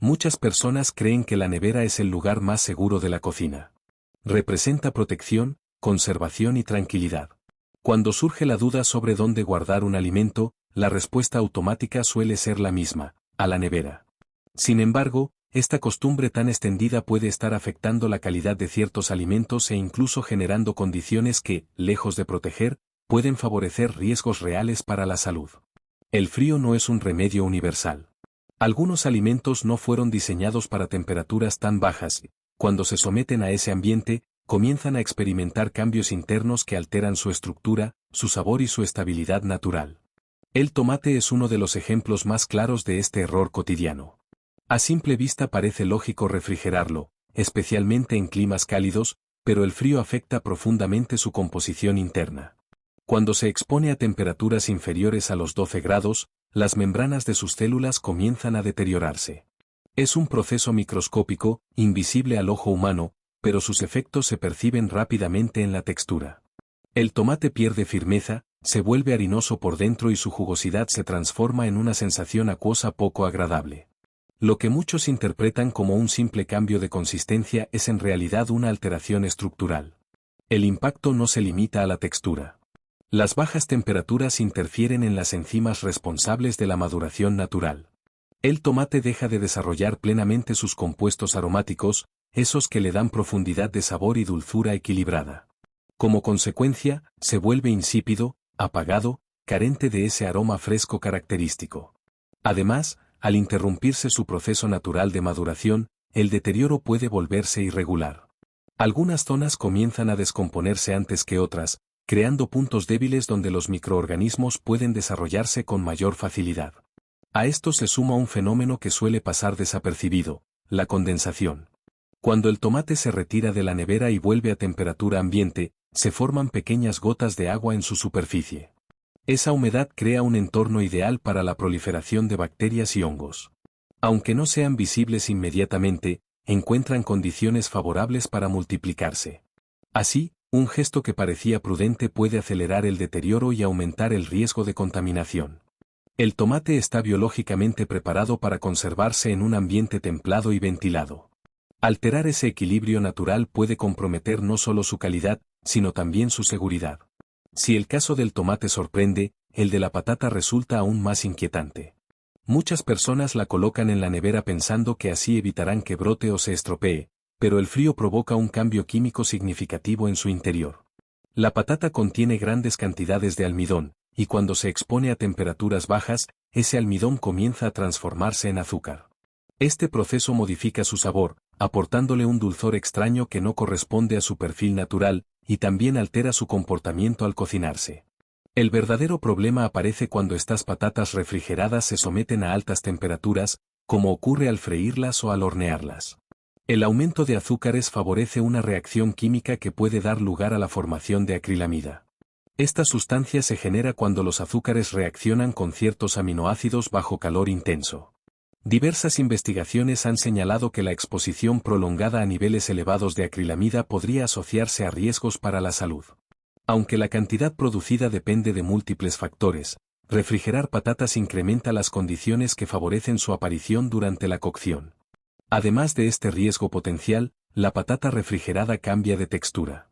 Muchas personas creen que la nevera es el lugar más seguro de la cocina. Representa protección, conservación y tranquilidad. Cuando surge la duda sobre dónde guardar un alimento, la respuesta automática suele ser la misma: a la nevera. Sin embargo, esta costumbre tan extendida puede estar afectando la calidad de ciertos alimentos e incluso generando condiciones que, lejos de proteger, pueden favorecer riesgos reales para la salud. El frío no es un remedio universal. Algunos alimentos no fueron diseñados para temperaturas tan bajas. Cuando se someten a ese ambiente, comienzan a experimentar cambios internos que alteran su estructura, su sabor y su estabilidad natural. El tomate es uno de los ejemplos más claros de este error cotidiano. A simple vista parece lógico refrigerarlo, especialmente en climas cálidos, pero el frío afecta profundamente su composición interna. Cuando se expone a temperaturas inferiores a los 12 grados, las membranas de sus células comienzan a deteriorarse. Es un proceso microscópico, invisible al ojo humano, pero sus efectos se perciben rápidamente en la textura. El tomate pierde firmeza, se vuelve harinoso por dentro y su jugosidad se transforma en una sensación acuosa poco agradable. Lo que muchos interpretan como un simple cambio de consistencia es en realidad una alteración estructural. El impacto no se limita a la textura. Las bajas temperaturas interfieren en las enzimas responsables de la maduración natural. El tomate deja de desarrollar plenamente sus compuestos aromáticos, esos que le dan profundidad de sabor y dulzura equilibrada. Como consecuencia, se vuelve insípido, apagado, carente de ese aroma fresco característico. Además, al interrumpirse su proceso natural de maduración, el deterioro puede volverse irregular. Algunas zonas comienzan a descomponerse antes que otras, creando puntos débiles donde los microorganismos pueden desarrollarse con mayor facilidad. A esto se suma un fenómeno que suele pasar desapercibido: la condensación. Cuando el tomate se retira de la nevera y vuelve a temperatura ambiente, se forman pequeñas gotas de agua en su superficie. Esa humedad crea un entorno ideal para la proliferación de bacterias y hongos. Aunque no sean visibles inmediatamente, encuentran condiciones favorables para multiplicarse. Así, un gesto que parecía prudente puede acelerar el deterioro y aumentar el riesgo de contaminación. El tomate está biológicamente preparado para conservarse en un ambiente templado y ventilado. Alterar ese equilibrio natural puede comprometer no solo su calidad, sino también su seguridad. Si el caso del tomate sorprende, el de la patata resulta aún más inquietante. Muchas personas la colocan en la nevera pensando que así evitarán que brote o se estropee, pero el frío provoca un cambio químico significativo en su interior. La patata contiene grandes cantidades de almidón, y cuando se expone a temperaturas bajas, ese almidón comienza a transformarse en azúcar. Este proceso modifica su sabor, aportándole un dulzor extraño que no corresponde a su perfil natural, y también altera su comportamiento al cocinarse. El verdadero problema aparece cuando estas patatas refrigeradas se someten a altas temperaturas, como ocurre al freírlas o al hornearlas. El aumento de azúcares favorece una reacción química que puede dar lugar a la formación de acrilamida. Esta sustancia se genera cuando los azúcares reaccionan con ciertos aminoácidos bajo calor intenso. Diversas investigaciones han señalado que la exposición prolongada a niveles elevados de acrilamida podría asociarse a riesgos para la salud. Aunque la cantidad producida depende de múltiples factores, refrigerar patatas incrementa las condiciones que favorecen su aparición durante la cocción. Además de este riesgo potencial, la patata refrigerada cambia de textura.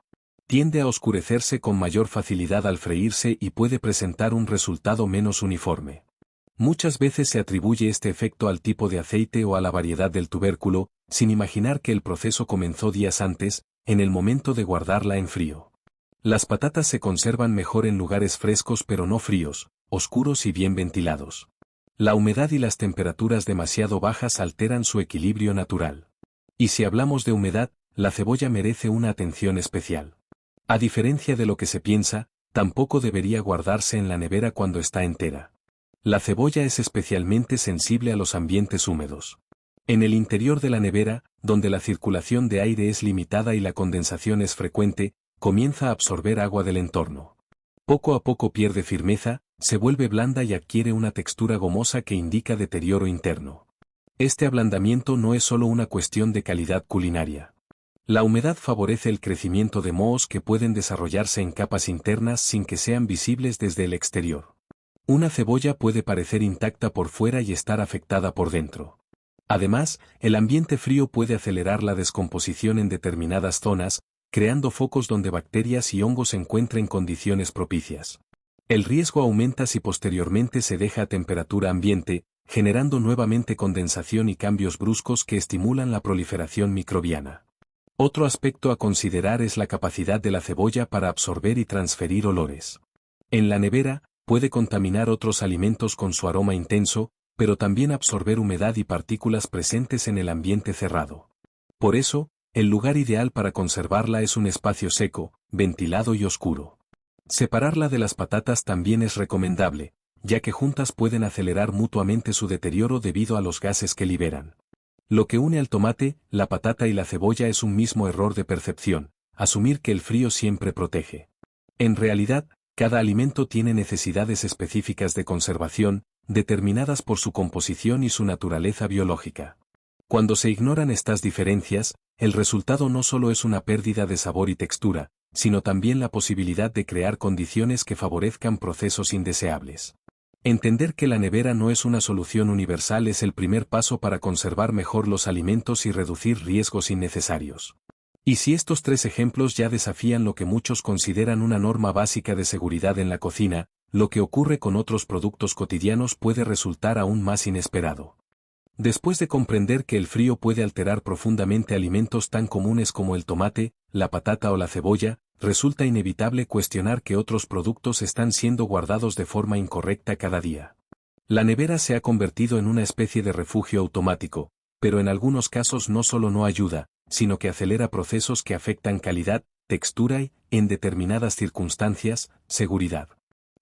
Tiende a oscurecerse con mayor facilidad al freírse y puede presentar un resultado menos uniforme. Muchas veces se atribuye este efecto al tipo de aceite o a la variedad del tubérculo, sin imaginar que el proceso comenzó días antes, en el momento de guardarla en frío. Las patatas se conservan mejor en lugares frescos pero no fríos, oscuros y bien ventilados. La humedad y las temperaturas demasiado bajas alteran su equilibrio natural. Y si hablamos de humedad, la cebolla merece una atención especial. A diferencia de lo que se piensa, tampoco debería guardarse en la nevera cuando está entera. La cebolla es especialmente sensible a los ambientes húmedos. En el interior de la nevera, donde la circulación de aire es limitada y la condensación es frecuente, comienza a absorber agua del entorno. Poco a poco pierde firmeza, se vuelve blanda y adquiere una textura gomosa que indica deterioro interno. Este ablandamiento no es solo una cuestión de calidad culinaria. La humedad favorece el crecimiento de mohos que pueden desarrollarse en capas internas sin que sean visibles desde el exterior. Una cebolla puede parecer intacta por fuera y estar afectada por dentro. Además, el ambiente frío puede acelerar la descomposición en determinadas zonas, creando focos donde bacterias y hongos encuentren condiciones propicias. El riesgo aumenta si posteriormente se deja a temperatura ambiente, generando nuevamente condensación y cambios bruscos que estimulan la proliferación microbiana. Otro aspecto a considerar es la capacidad de la cebolla para absorber y transferir olores. En la nevera, puede contaminar otros alimentos con su aroma intenso, pero también absorber humedad y partículas presentes en el ambiente cerrado. Por eso, el lugar ideal para conservarla es un espacio seco, ventilado y oscuro. Separarla de las patatas también es recomendable, ya que juntas pueden acelerar mutuamente su deterioro debido a los gases que liberan. Lo que une al tomate, la patata y la cebolla es un mismo error de percepción, asumir que el frío siempre protege. En realidad, cada alimento tiene necesidades específicas de conservación, determinadas por su composición y su naturaleza biológica. Cuando se ignoran estas diferencias, el resultado no solo es una pérdida de sabor y textura, sino también la posibilidad de crear condiciones que favorezcan procesos indeseables. Entender que la nevera no es una solución universal es el primer paso para conservar mejor los alimentos y reducir riesgos innecesarios. Y si estos 3 ejemplos ya desafían lo que muchos consideran una norma básica de seguridad en la cocina, lo que ocurre con otros productos cotidianos puede resultar aún más inesperado. Después de comprender que el frío puede alterar profundamente alimentos tan comunes como el tomate, la patata o la cebolla, resulta inevitable cuestionar que otros productos están siendo guardados de forma incorrecta cada día. La nevera se ha convertido en una especie de refugio automático, pero en algunos casos no solo no ayuda, sino que acelera procesos que afectan calidad, textura y, en determinadas circunstancias, seguridad.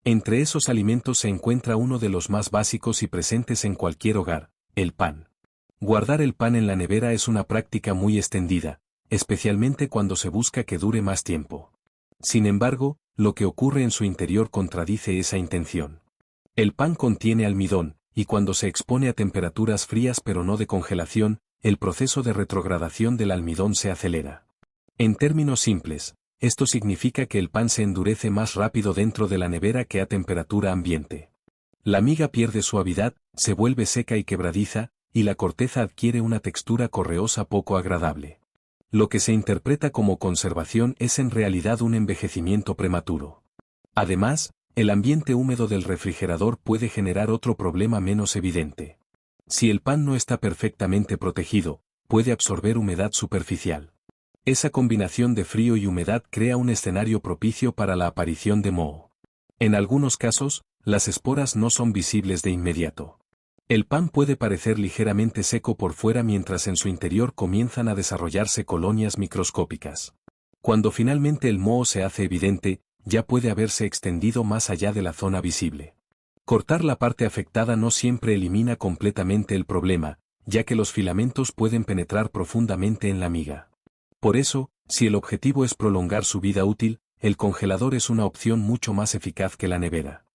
Entre esos alimentos se encuentra uno de los más básicos y presentes en cualquier hogar: el pan. Guardar el pan en la nevera es una práctica muy extendida, especialmente cuando se busca que dure más tiempo. Sin embargo, lo que ocurre en su interior contradice esa intención. El pan contiene almidón, y cuando se expone a temperaturas frías pero no de congelación, el proceso de retrogradación del almidón se acelera. En términos simples, esto significa que el pan se endurece más rápido dentro de la nevera que a temperatura ambiente. La miga pierde suavidad, se vuelve seca y quebradiza, y la corteza adquiere una textura correosa poco agradable. Lo que se interpreta como conservación es en realidad un envejecimiento prematuro. Además, el ambiente húmedo del refrigerador puede generar otro problema menos evidente. Si el pan no está perfectamente protegido, puede absorber humedad superficial. Esa combinación de frío y humedad crea un escenario propicio para la aparición de moho. En algunos casos, las esporas no son visibles de inmediato. El pan puede parecer ligeramente seco por fuera mientras en su interior comienzan a desarrollarse colonias microscópicas. Cuando finalmente el moho se hace evidente, ya puede haberse extendido más allá de la zona visible. Cortar la parte afectada no siempre elimina completamente el problema, ya que los filamentos pueden penetrar profundamente en la miga. Por eso, si el objetivo es prolongar su vida útil, el congelador es una opción mucho más eficaz que la nevera.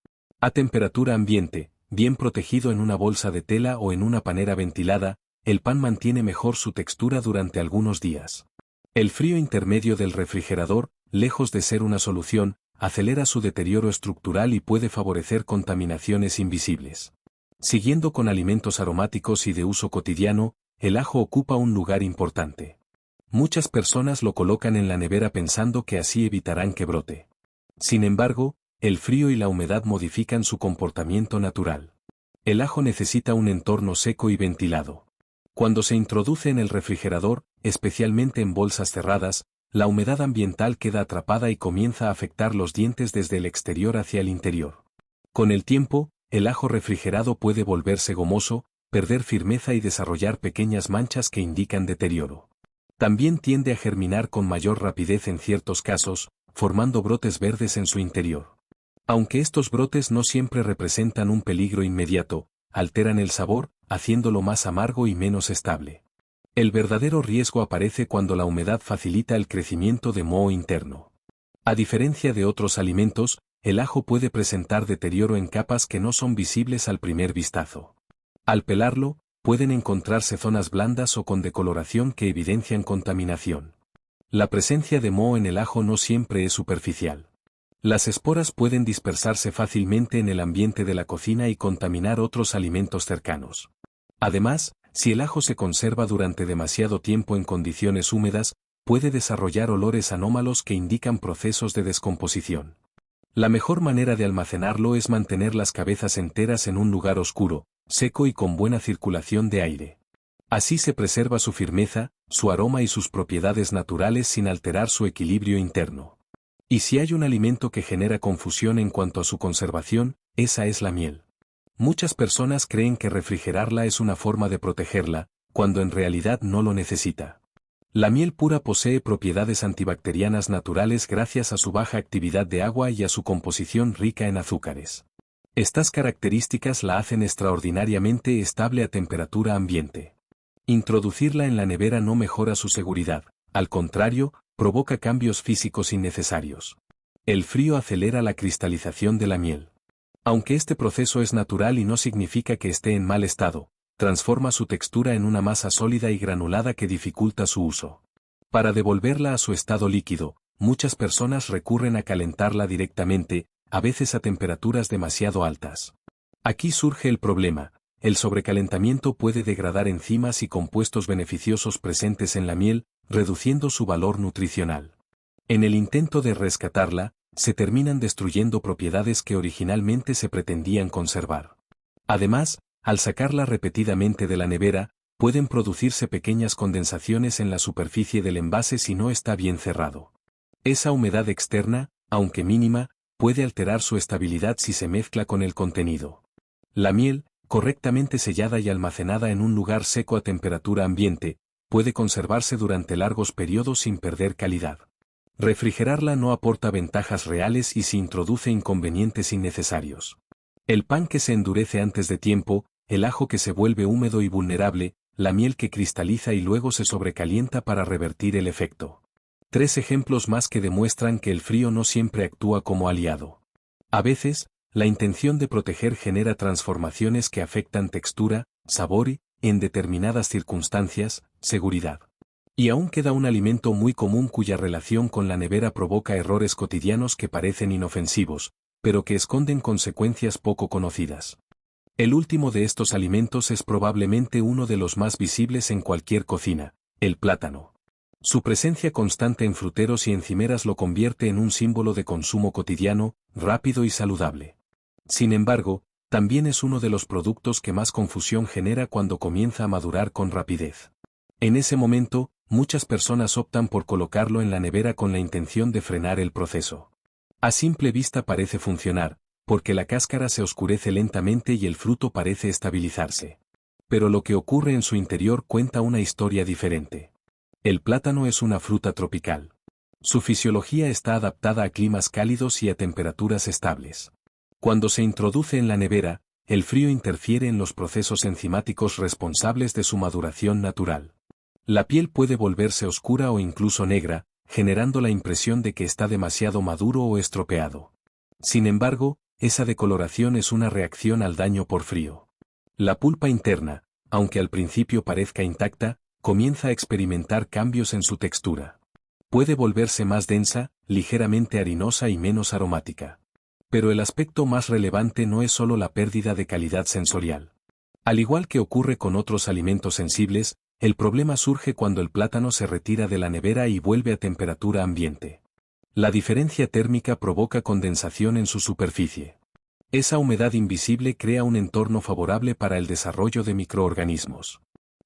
A temperatura ambiente, bien protegido en una bolsa de tela o en una panera ventilada, el pan mantiene mejor su textura durante algunos días. El frío intermedio del refrigerador, lejos de ser una solución, acelera su deterioro estructural y puede favorecer contaminaciones invisibles. Siguiendo con alimentos aromáticos y de uso cotidiano, el ajo ocupa un lugar importante. Muchas personas lo colocan en la nevera pensando que así evitarán que brote. Sin embargo, el frío y la humedad modifican su comportamiento natural. El ajo necesita un entorno seco y ventilado. Cuando se introduce en el refrigerador, especialmente en bolsas cerradas, la humedad ambiental queda atrapada y comienza a afectar los dientes desde el exterior hacia el interior. Con el tiempo, el ajo refrigerado puede volverse gomoso, perder firmeza y desarrollar pequeñas manchas que indican deterioro. También tiende a germinar con mayor rapidez en ciertos casos, formando brotes verdes en su interior. Aunque estos brotes no siempre representan un peligro inmediato, alteran el sabor, haciéndolo más amargo y menos estable. El verdadero riesgo aparece cuando la humedad facilita el crecimiento de moho interno. A diferencia de otros alimentos, el ajo puede presentar deterioro en capas que no son visibles al primer vistazo. Al pelarlo, pueden encontrarse zonas blandas o con decoloración que evidencian contaminación. La presencia de moho en el ajo no siempre es superficial. Las esporas pueden dispersarse fácilmente en el ambiente de la cocina y contaminar otros alimentos cercanos. Además, Si el ajo se conserva durante demasiado tiempo en condiciones húmedas, puede desarrollar olores anómalos que indican procesos de descomposición. La mejor manera de almacenarlo es mantener las cabezas enteras en un lugar oscuro, seco y con buena circulación de aire. Así se preserva su firmeza, su aroma y sus propiedades naturales sin alterar su equilibrio interno. Y si hay un alimento que genera confusión en cuanto a su conservación, esa es la miel. Muchas personas creen que refrigerarla es una forma de protegerla, cuando en realidad no lo necesita. La miel pura posee propiedades antibacterianas naturales gracias a su baja actividad de agua y a su composición rica en azúcares. Estas características la hacen extraordinariamente estable a temperatura ambiente. Introducirla en la nevera no mejora su seguridad, al contrario, provoca cambios físicos innecesarios. El frío acelera la cristalización de la miel. Aunque este proceso es natural y no significa que esté en mal estado, transforma su textura en una masa sólida y granulada que dificulta su uso. Para devolverla a su estado líquido, muchas personas recurren a calentarla directamente, a veces a temperaturas demasiado altas. Aquí surge el problema. El sobrecalentamiento puede degradar enzimas y compuestos beneficiosos presentes en la miel, reduciendo su valor nutricional. En el intento de rescatarla, se terminan destruyendo propiedades que originalmente se pretendían conservar. Además, al sacarla repetidamente de la nevera, pueden producirse pequeñas condensaciones en la superficie del envase si no está bien cerrado. Esa humedad externa, aunque mínima, puede alterar su estabilidad si se mezcla con el contenido. La miel, correctamente sellada y almacenada en un lugar seco a temperatura ambiente, puede conservarse durante largos periodos sin perder calidad. Refrigerarla no aporta ventajas reales y se introduce inconvenientes innecesarios. El pan que se endurece antes de tiempo, el ajo que se vuelve húmedo y vulnerable, la miel que cristaliza y luego se sobrecalienta para revertir el efecto. 3 ejemplos más que demuestran que el frío no siempre actúa como aliado. A veces, la intención de proteger genera transformaciones que afectan textura, sabor y, en determinadas circunstancias, seguridad. Y aún queda un alimento muy común cuya relación con la nevera provoca errores cotidianos que parecen inofensivos, pero que esconden consecuencias poco conocidas. El último de estos alimentos es probablemente uno de los más visibles en cualquier cocina, el plátano. Su presencia constante en fruteros y encimeras lo convierte en un símbolo de consumo cotidiano, rápido y saludable. Sin embargo, también es uno de los productos que más confusión genera cuando comienza a madurar con rapidez. En ese momento, muchas personas optan por colocarlo en la nevera con la intención de frenar el proceso. A simple vista parece funcionar, porque la cáscara se oscurece lentamente y el fruto parece estabilizarse. Pero lo que ocurre en su interior cuenta una historia diferente. El plátano es una fruta tropical. Su fisiología está adaptada a climas cálidos y a temperaturas estables. Cuando se introduce en la nevera, el frío interfiere en los procesos enzimáticos responsables de su maduración natural. La piel puede volverse oscura o incluso negra, generando la impresión de que está demasiado maduro o estropeado. Sin embargo, esa decoloración es una reacción al daño por frío. La pulpa interna, aunque al principio parezca intacta, comienza a experimentar cambios en su textura. Puede volverse más densa, ligeramente harinosa y menos aromática. Pero el aspecto más relevante no es solo la pérdida de calidad sensorial. Al igual que ocurre con otros alimentos sensibles, el problema surge cuando el plátano se retira de la nevera y vuelve a temperatura ambiente. La diferencia térmica provoca condensación en su superficie. Esa humedad invisible crea un entorno favorable para el desarrollo de microorganismos.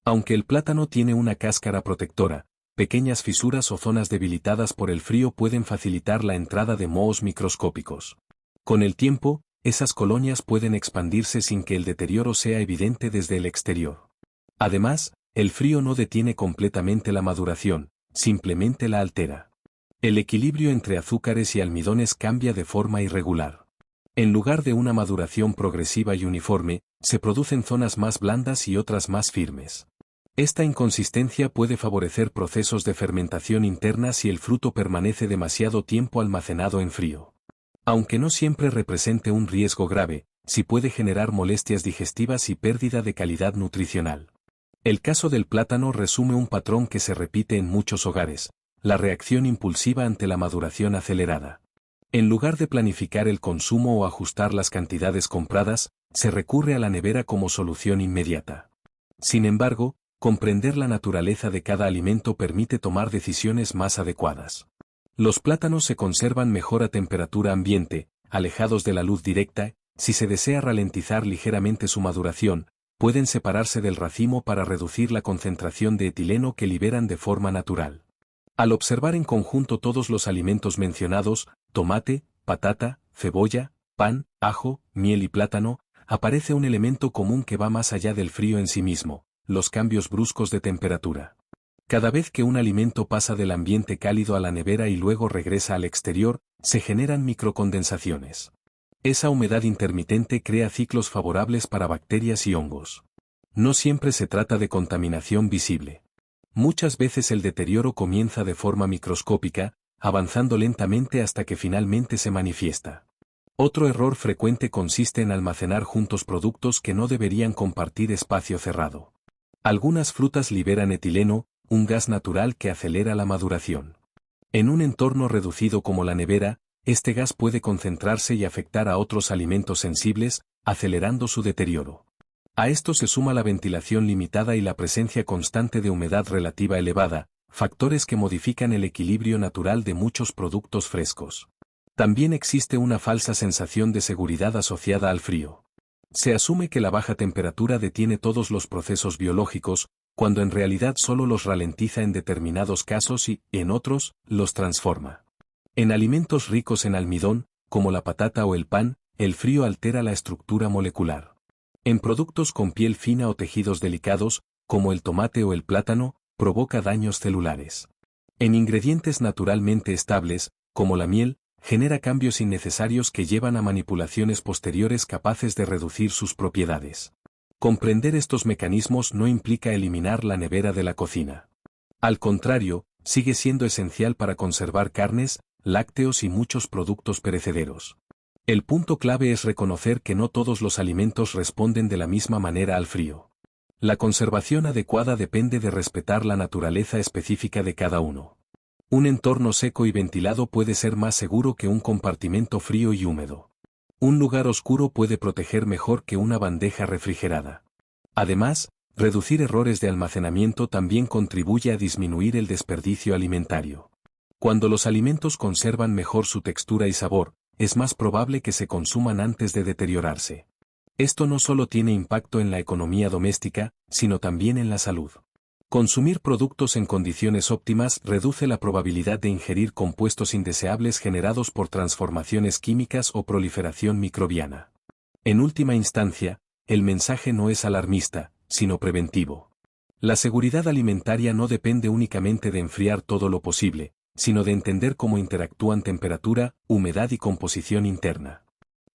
Aunque el plátano tiene una cáscara protectora, pequeñas fisuras o zonas debilitadas por el frío pueden facilitar la entrada de mohos microscópicos. Con el tiempo, esas colonias pueden expandirse sin que el deterioro sea evidente desde el exterior. Además, el frío no detiene completamente la maduración, simplemente la altera. El equilibrio entre azúcares y almidones cambia de forma irregular. En lugar de una maduración progresiva y uniforme, se producen zonas más blandas y otras más firmes. Esta inconsistencia puede favorecer procesos de fermentación interna si el fruto permanece demasiado tiempo almacenado en frío. Aunque no siempre represente un riesgo grave, sí puede generar molestias digestivas y pérdida de calidad nutricional. El caso del plátano resume un patrón que se repite en muchos hogares: la reacción impulsiva ante la maduración acelerada. En lugar de planificar el consumo o ajustar las cantidades compradas, se recurre a la nevera como solución inmediata. Sin embargo, comprender la naturaleza de cada alimento permite tomar decisiones más adecuadas. Los plátanos se conservan mejor a temperatura ambiente, alejados de la luz directa. Si se desea ralentizar ligeramente su maduración, pueden separarse del racimo para reducir la concentración de etileno que liberan de forma natural. Al observar en conjunto todos los alimentos mencionados, tomate, patata, cebolla, pan, ajo, miel y plátano, aparece un elemento común que va más allá del frío en sí mismo: los cambios bruscos de temperatura. Cada vez que un alimento pasa del ambiente cálido a la nevera y luego regresa al exterior, se generan microcondensaciones. Esa humedad intermitente crea ciclos favorables para bacterias y hongos. No siempre se trata de contaminación visible. Muchas veces el deterioro comienza de forma microscópica, avanzando lentamente hasta que finalmente se manifiesta. Otro error frecuente consiste en almacenar juntos productos que no deberían compartir espacio cerrado. Algunas frutas liberan etileno, un gas natural que acelera la maduración. En un entorno reducido como la nevera, este gas puede concentrarse y afectar a otros alimentos sensibles, acelerando su deterioro. A esto se suma la ventilación limitada y la presencia constante de humedad relativa elevada, factores que modifican el equilibrio natural de muchos productos frescos. También existe una falsa sensación de seguridad asociada al frío. Se asume que la baja temperatura detiene todos los procesos biológicos, cuando en realidad solo los ralentiza en determinados casos y, en otros, los transforma. En alimentos ricos en almidón, como la patata o el pan, el frío altera la estructura molecular. En productos con piel fina o tejidos delicados, como el tomate o el plátano, provoca daños celulares. En ingredientes naturalmente estables, como la miel, genera cambios innecesarios que llevan a manipulaciones posteriores capaces de reducir sus propiedades. Comprender estos mecanismos no implica eliminar la nevera de la cocina. Al contrario, sigue siendo esencial para conservar carnes, lácteos y muchos productos perecederos. El punto clave es reconocer que no todos los alimentos responden de la misma manera al frío. La conservación adecuada depende de respetar la naturaleza específica de cada uno. Un entorno seco y ventilado puede ser más seguro que un compartimento frío y húmedo. Un lugar oscuro puede proteger mejor que una bandeja refrigerada. Además, reducir errores de almacenamiento también contribuye a disminuir el desperdicio alimentario. Cuando los alimentos conservan mejor su textura y sabor, es más probable que se consuman antes de deteriorarse. Esto no solo tiene impacto en la economía doméstica, sino también en la salud. Consumir productos en condiciones óptimas reduce la probabilidad de ingerir compuestos indeseables generados por transformaciones químicas o proliferación microbiana. En última instancia, el mensaje no es alarmista, sino preventivo. La seguridad alimentaria no depende únicamente de enfriar todo lo posible, sino de entender cómo interactúan temperatura, humedad y composición interna.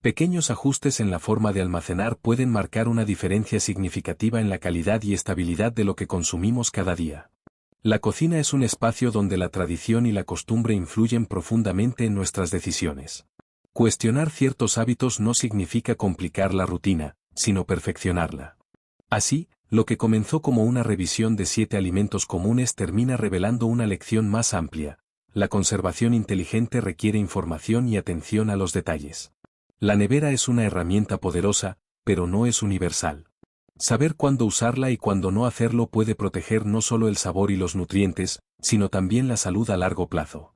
Pequeños ajustes en la forma de almacenar pueden marcar una diferencia significativa en la calidad y estabilidad de lo que consumimos cada día. La cocina es un espacio donde la tradición y la costumbre influyen profundamente en nuestras decisiones. Cuestionar ciertos hábitos no significa complicar la rutina, sino perfeccionarla. Así, lo que comenzó como una revisión de 7 alimentos comunes termina revelando una lección más amplia. La conservación inteligente requiere información y atención a los detalles. La nevera es una herramienta poderosa, pero no es universal. Saber cuándo usarla y cuándo no hacerlo puede proteger no solo el sabor y los nutrientes, sino también la salud a largo plazo.